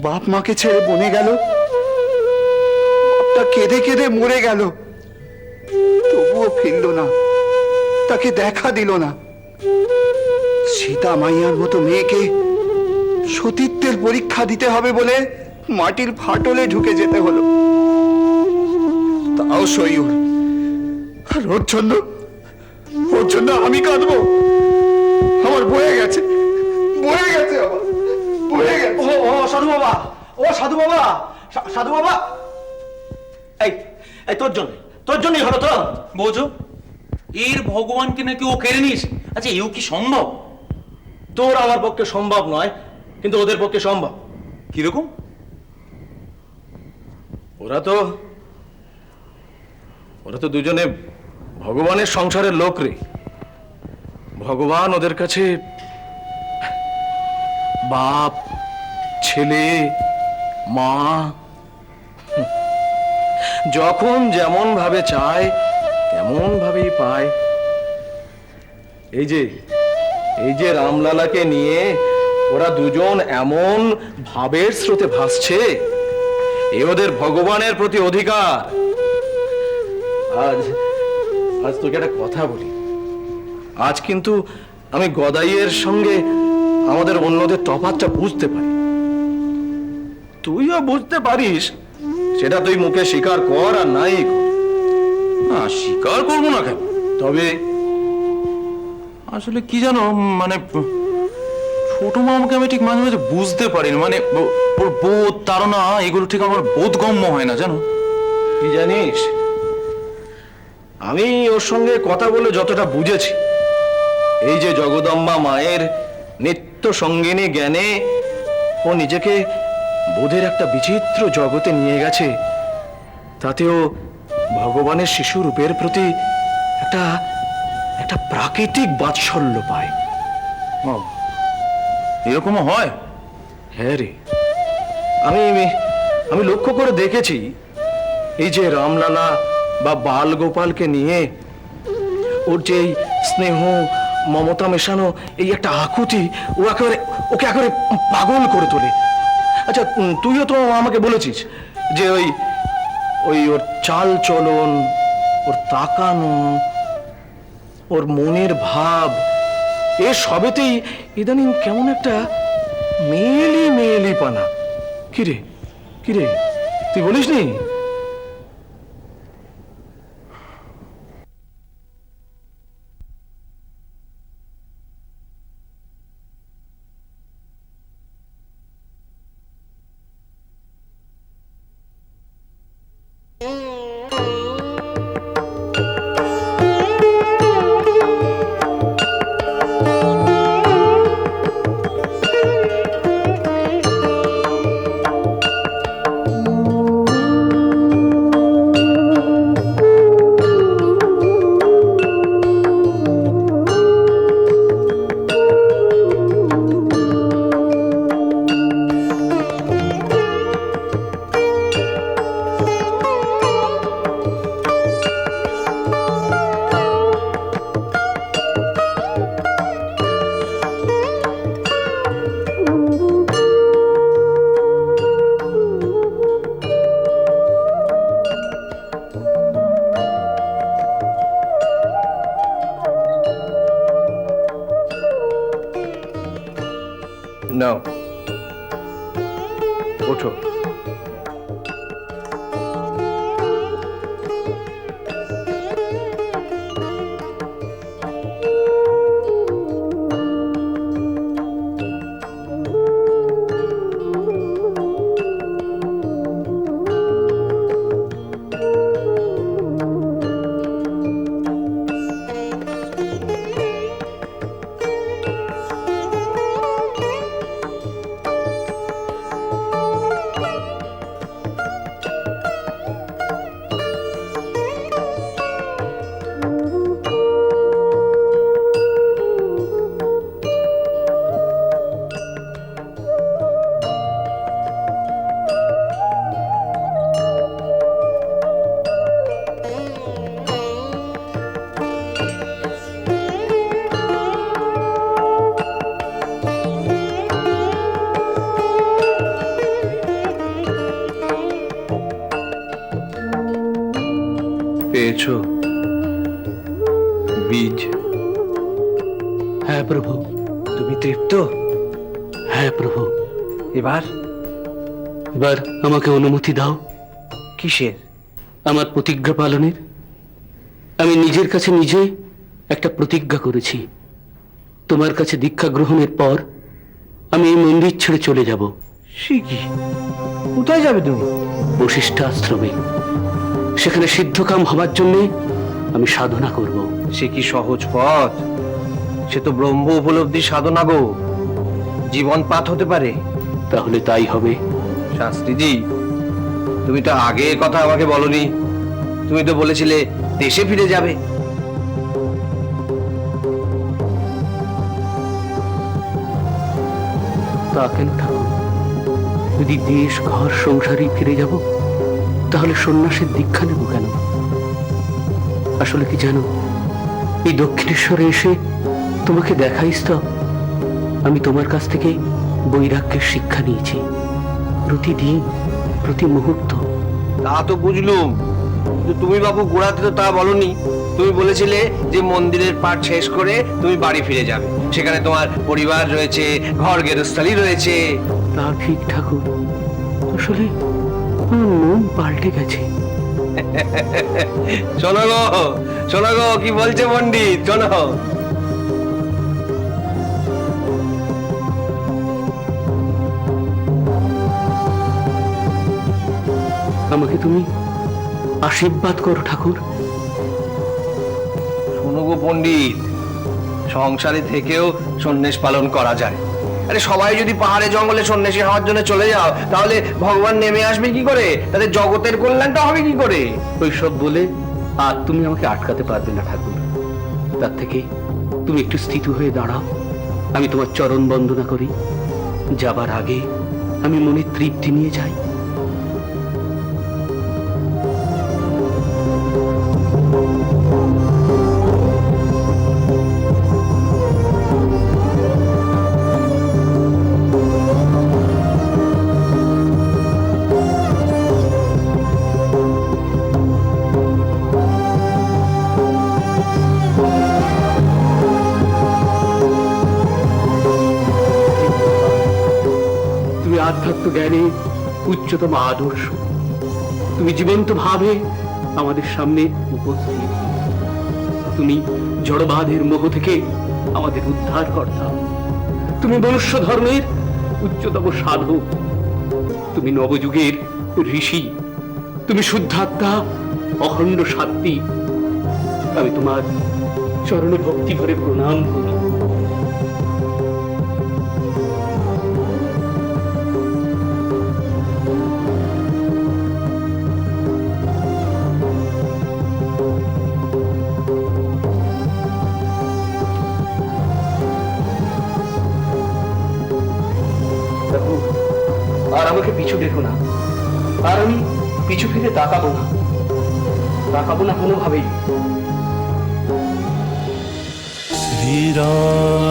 বাপ মাকে ছেড়ে বনে গেল, বাপটা কেঁদে কেঁদে মরে গেল, তবুও ফিরল না, তাকে দেখা দিল না। সীতা মাইয়ার মতো মেয়েকে সতীত্বের পরীক্ষা দিতে হবে বলে মাটির ফাটলে ঢুকে যেতে হলো। তাও সই ওর। আর ওর জন্য আমি কাঁদবো? আমার বয়ে গেছে, বয়ে গেছে, আমার বয়ে গেছে। ও সাধু বাবা, ও সাধু বাবা, সাধু বাবা, এই এই তোর জন্যই হলো তো। বোঝো, এর ভগবানকে নাকি ও কেড়ে নিস। আচ্ছা, এও কি সম্ভব? তোর আমার পক্ষে সম্ভব নয়, কিন্তু ওদের পক্ষে সম্ভব। কিরকম? ওরা তো দুজনে ভগবানের সংসারের লোক রে। ভগবান ওদের কাছে বাপ, ছেলে, মা, যখন যেমন ভাবে চায় তেমন ভাবেই পায়। এই যে রামলালাকে নিয়ে ওরা দুজন এমন ভাবের স্রোতে ভাসছে, এ ওদের ভগবানের প্রতি অধিকার। আজ তোকে একটা কথা বলি। আজ কিন্তু আমি গদাইয়ের সঙ্গে আমাদের অন্যদের তফাৎটা বুঝতে পারি। তুইও বুঝতে পারিস, সেটা তুই মুখে স্বীকার কর আর নাই কর। না, স্বীকার করবো না কেন? তবে আসলে কি জানো, মানে ছোট মামাকে আমি ঠিক মাঝে মাঝে বুঝতে পারি না। মানে ওর বোধ, তাড়না, এগুলো ঠিক আমার বোধগম্য হয় না, জানো। কি জানিস, আমি ওর সঙ্গে কথা বলে যতটা বুঝেছি, এই যে জগদম্বা মায়ের নিত্য সঙ্গিনী জ্ঞানে ও নিজেকে বোধের একটা বিচিত্র জগতে নিয়ে গেছে, তাতেও ভগবানের শিশু রূপের প্রতি একটা প্রাকৃতিক বাৎসল্য পায়। এরকমও হয়? হ্যাঁ রে, আমি লক্ষ্য করে দেখেছি, এই যে রামলালা বা বাল গোপালকে নিয়ে ওর যে স্নেহ মমতা মেশানো এই একটা আকুতি, ওকে একেবারে পাগল করে তোলে। আচ্ছা, তুইও তো আমাকে বলেছিস যে ওর চাল চলন, ওর তাকানো, ওর মনের ভাব, এ সবেতেই ইদানিং কেমন একটা মেয়েলি পানা। কিরে তুই বলিস নি? নাও, ওঠো। পেয়েছো বীজ? হ্যাঁ প্রভু। তুমি তৃপ্ত? হ্যাঁ প্রভু। এবার এবার আমাকে অনুমতি দাও কিসের? আমার প্রতিজ্ঞা পালনের। আমি নিজের কাছে নিজে একটা প্রতিজ্ঞা করেছি। তোমার কাছে দীক্ষা গ্রহণের পর আমি এই মন্দির ছেড়ে চলে যাব। সে কি? কোথায় যাবে তুমি? বশিষ্ঠ আশ্রমে। সেখানে সিদ্ধকাম হবার জন্য আমি সাধনা করব। সে কি সহজ পথ? সে তো ব্রহ্ম উপলব্ধি সাধনা গো, জীবন পাঠ হতে পারে। তাহলে তাই হবে। শাস্ত্রীজি, তুমি তো আগে এ কথা আমাকে বলনি। তুমি তো বলেছিলে দেশে ফিরে যাবে। তা কেন ঠাকুর? যদি দেশ ঘর সংসারে ফিরে যাব, তাহলে সন্ন্যাসের দীক্ষা নেব কেন? আসলে কি জানো, এই দক্ষিণেশ্বরে এসে তোমাকে দেখাইস তো আমি তোমার কাছ থেকে বৈরাগ্যের শিক্ষা নিয়েছি। প্রতিদিন, প্রতি মুহূর্ত। তা তো বুঝলুম, কিন্তু তুমি বাবু গোড়াতে তো তা বলনি। তুমি বলেছিলে যে মন্দিরের পাঠ শেষ করে তুমি বাড়ি ফিরে যাবে, সেখানে তোমার পরিবার রয়েছে, ঘর গেরস্থালি রয়েছে। তা ঠিক ঠাকুর, আসলে আমার মন পাল্টে গেছে। শোনো গো, শোনো গো, কি বলছে পণ্ডিত, শোনো। আমাকে তুমি আশীর্বাদ করো ঠাকুর। শোনো গো পণ্ডিত, সংসারে থেকেও সন্ন্যাস পালন করা যায়। আরে সবাই যদি পাহাড়ে জঙ্গলে সন্ন্যাসী হওয়ার জন্য চলে যাও, তাহলে ভগবান নেমে আসবে কি করে? তাদের জগতের কল্যাণটা হবে কি করে? ওইসব বলে আর তুমি আমাকে আটকাতে পারবে না ঠাকুর। তার থেকে তুমি একটু স্থিত হয়ে দাঁড়াও, আমি তোমার চরণ বন্দনা করি। যাবার আগে আমি মনে তৃপ্তি নিয়ে যাই। তুমি আধ্যাত্ম জ্ঞানে উচ্চতম আদর্শ। তুমি জীবন্ত ভাবে আমাদের সামনে উপস্থিত। তুমি জড়বাদের মোহ থেকে আমাদের উদ্ধার কর্তা। তুমি মনুষ্য ধর্মের উচ্চতম সাধক। তুমি নবযুগের ঋষি। তুমি শুদ্ধাত্মা, অখণ্ড শান্তি। আমি তোমার চরণে ভক্তি করে প্রণাম করি। দেখো, আর আমাকে পিছু দেখো না। আর আমি পিছু ফিরে তাকাবো না, তাকাবো না কোনোভাবেই। শ্রীরাম